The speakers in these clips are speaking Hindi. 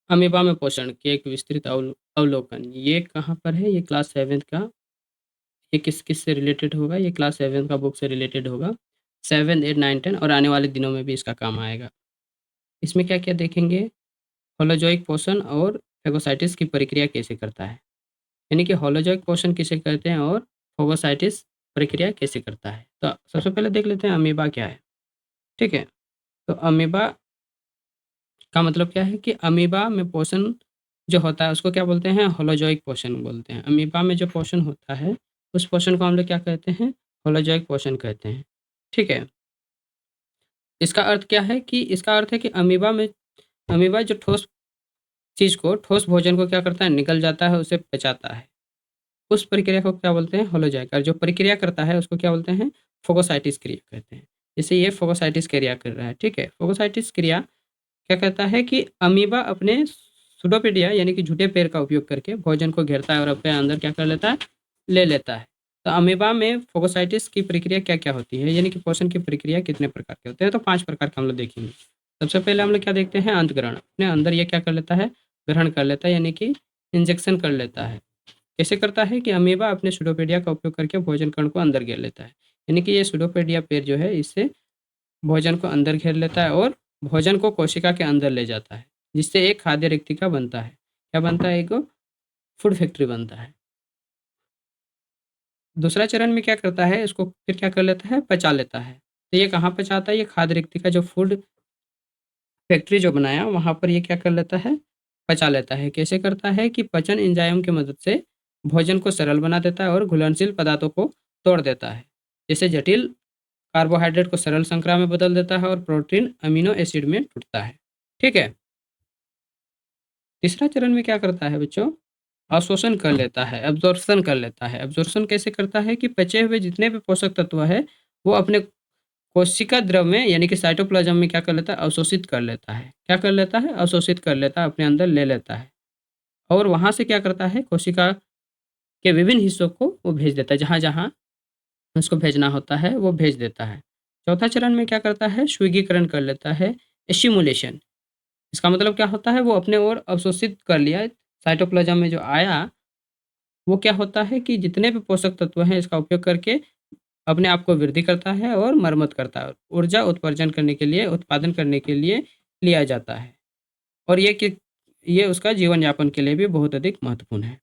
अमीबा में पोषण के एक विस्तृत अवलोकन। ये कहाँ पर है? ये क्लास 7th का। ये किस से रिलेटेड होगा? ये क्लास 7 का बुक से रिलेटेड होगा। 7, 8, 9, 10 और आने वाले दिनों में भी इसका काम आएगा। इसमें क्या-क्या देखेंगे? होलोज़ोइक पोषण और फेगोसाइटिस की प्रक्रिया कैसे करता है? यानी कि होलोज़ोइक पोषण किसे कहते हैं और फेगोसाइटिस प्रक्रिया कैसे करता है? तो सबसे पहले देख लेते हैं अमीबा क्या है, ठीक है? तो अमीबा का मतलब क्या है कि अमीबा में पोषण जो होता है उसको क्या बोलते हैं? होलोज़ोइक पोषण बोलते हैं। अमीबा में जो पोषण होता है, उस पोषण को हम लोग क्या कहते हैं? होलोज़ोइक पोषण कहते हैं, ठीक है? इसका अर्थ क्या है कि इसका अर्थ है कि अमीबा जो ठोस चीज़ को, ठोस भोजन को क्या करता है? निगल जाता है, उसे पचाता है। उस प्रक्रिया को क्या बोलते हैं? होलोज़ाइक। और जो प्रक्रिया करता है उसको क्या बोलते हैं? फोगोसाइटिस क्रिया कहते हैं। जैसे ये फोगोसाइटिस क्रिया कर रहा है, ठीक है? फोगोसाइटिस क्रिया क्या कहता है कि अमीबा अपने सुडोपोडिया यानी कि झूठे पैर का उपयोग करके भोजन को घेरता है और अपने अंदर क्या कर लेता है? ले लेता है। तो अमीबा में फोगोसाइटिस की प्रक्रिया क्या-क्या होती है? यानी कि पोषण की प्रक्रिया कितने प्रकार के होते हैं? तो 5 प्रकार के हम लोग देखेंगे। सबसे पहले हम लोग क्या देखते हैं? अंतःग्रहण। अपने अंदर ये क्या कर लेता है? ग्रहण कर लेता है यानी कि इंजेक्शन कर लेता है। कैसे करता है कि अमीबा अपने सुडोपोडिया का उपयोग करके भोजन कण को अंदर घेर लेता है। यानी कि ये सुडोपोडिया पैर जो है इससे भोजन को अंदर घेर लेता है और भोजन को कोशिका के अंदर ले जाता है, जिससे एक खाद्य रिक्तिका बनता है। क्या बनता है? एक फूड फैक्ट्री बनता है। दूसरा चरण में क्या करता है? इसको फिर क्या कर लेता है? पचा लेता है। तो ये कहाँ पचाता है? ये खाद्य रिक्तिका जो फूड फैक्ट्री जो बनाया वहाँ पर ये क्या कर लेता है? पचा लेता है। कैसे करता है कि पचन एंजाइम की मदद से भोजन को सरल बना देता है और घुलनशील पदार्थों को तोड़ देता है। जैसे जटिल कार्बोहाइड्रेट को सरल संक्राम में बदल देता है और प्रोटीन अमीनो एसिड में टूटता है। ठीक है? तीसरा चरण में क्या करता है बच्चों? अवशोषण कर लेता है, एब्ज़ॉर्प्शन कर लेता है। एब्ज़ॉर्प्शन कैसे करता है कि पचे हुए जितने भी पोषक तत्व हैं, वो अपने कोशिका द्रव में यानी कि साइटोप्लाज़्म में क्या कर लेता है? अवशोषित कर लेता है। क्या कर लेता है? अवशोषित कर लेता है, अपने अंदर ले लेता है। और वहाँ से क्या करता है? कोशिका के विभिन्न हिस्सों को वो भेज देता है, जहाँ-जहाँ उसको भेजना होता है, वो भेज देता है। चौथा चरण में क्या करता है? स्वीगीकरण कर लेता है, एसिमुलेशन। इसका मतलब क्या होता है? वो अपने ओर अवशोषित कर लिया, साइटोप्लाज़्म में जो आया, वो क्या होता है कि जितने भी पोषक तत्व हैं, इसका उपयोग करके अपने आप को वृद्धि करता है और मरम्मत करता है। ऊर्जा उत्पार्जन करने के लिए, उत्पादन करने के लिए लिया जाता है और ये उसका जीवन यापन के लिए भी बहुत अधिक महत्वपूर्ण है।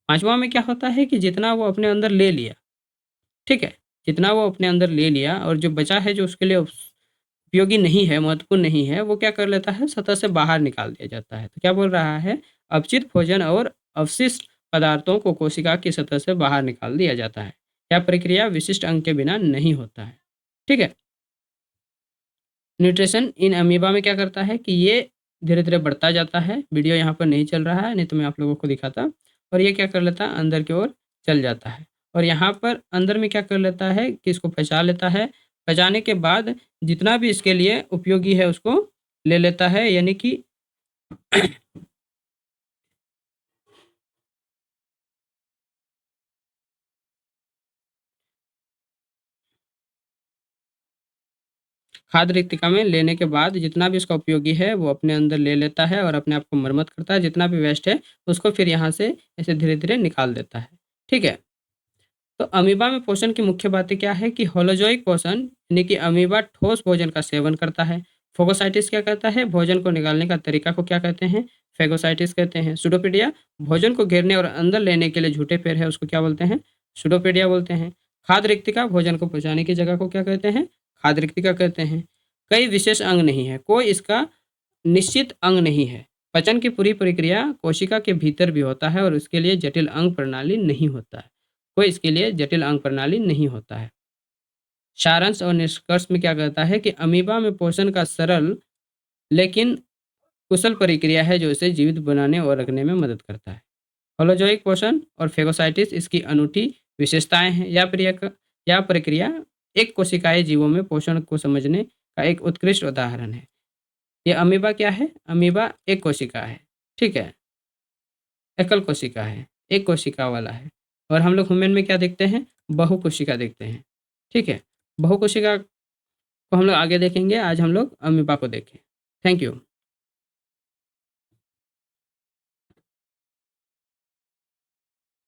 5वां में क्या होता है कि जितना वो अपने अंदर ले लिया, ठीक है? जितना वो अपने अंदर ले लिया और जो बचा है, जो उसके लिए उपयोगी नहीं है, महत्वपूर्ण नहीं है, वो क्या कर लेता है? सतह से बाहर निकाल दिया जाता है। तो क्या बोल रहा है? अपचित भोजन और अवशिष्ट पदार्थों को कोशिका की सतह से बाहर निकाल दिया जाता है। यह प्रक्रिया विशिष्ट अंग के बिना नहीं होता है। ठीक है? न्यूट्रिशन इन अमीबा में क्या करता है कि ये धीरे-धीरे बढ़ता जाता है। वीडियो यहाँ पर नहीं चल रहा है, नहीं तो मैं आप लोगों को दिखाता। और ये क्या कर लेता है? अंदर की ओर चल जाता है। और यहाँ पर अंदर में क्या कर लेता है कि इसको पचा लेता है। पचाने के बाद जितना भी इसके लिए उपयोगी है उसको ले लेता है, यानी कि खाद्य रिक्तिका में लेने के बाद जितना भी उसका उपयोगी है वो अपने अंदर ले लेता है और अपने आप को मरम्मत करता है। जितना भी वेस्ट है उसको फिर यहाँ से ऐसे धीरे-धीरे निकाल देता है। ठीक है? तो अमीबा में पोषण की मुख्य बातें क्या है कि होलोजोइक पोषण यानी कि अमीबा ठोस भोजन का सेवन करता है। फोगोसाइटिस क्या करता है? भोजन को निकालने का तरीका को क्या कहते हैं? फेगोसाइटिस कहते हैं। सुडोपोडिया भोजन को घेरने और अंदर लेने के लिए झूठे पैर है, उसको क्या बोलते हैं? सुडोपोडिया बोलते हैं। खाद्य रिक्तिका भोजन को पहुँचाने की जगह को क्या कहते हैं? खाद्य रिक्तिका कहते हैं। कई विशेष अंग नहीं है, कोई इसका निश्चित अंग नहीं है। पचन की पूरी प्रक्रिया कोशिका के भीतर भी होता है और उसके लिए जटिल अंग प्रणाली नहीं होता है। कोई इसके लिए जटिल अंग प्रणाली नहीं होता है। सारांश और निष्कर्ष में क्या कहता है कि अमीबा में पोषण का सरल लेकिन कुशल प्रक्रिया है जो इसे जीवित बनाने और रखने में मदद करता है। होलोजोइक पोषण और फेगोसाइटिस इसकी अनूठी विशेषताएं हैं। यह प्रक्रिया एक कोशिकाएं जीवों में पोषण को समझने का एक उत्कृष्ट उदाहरण है। ये अमीबा क्या है? अमीबा एक कोशिका है, ठीक है? एकल कोशिका है, एक कोशिका वाला है। और हम लोग ह्यूमन में क्या देखते हैं? बहुकोशिका देखते हैं, ठीक है? बहुकोशिका को हम लोग आगे देखेंगे, आज हम लोग अमीबा को देखें। Thank you.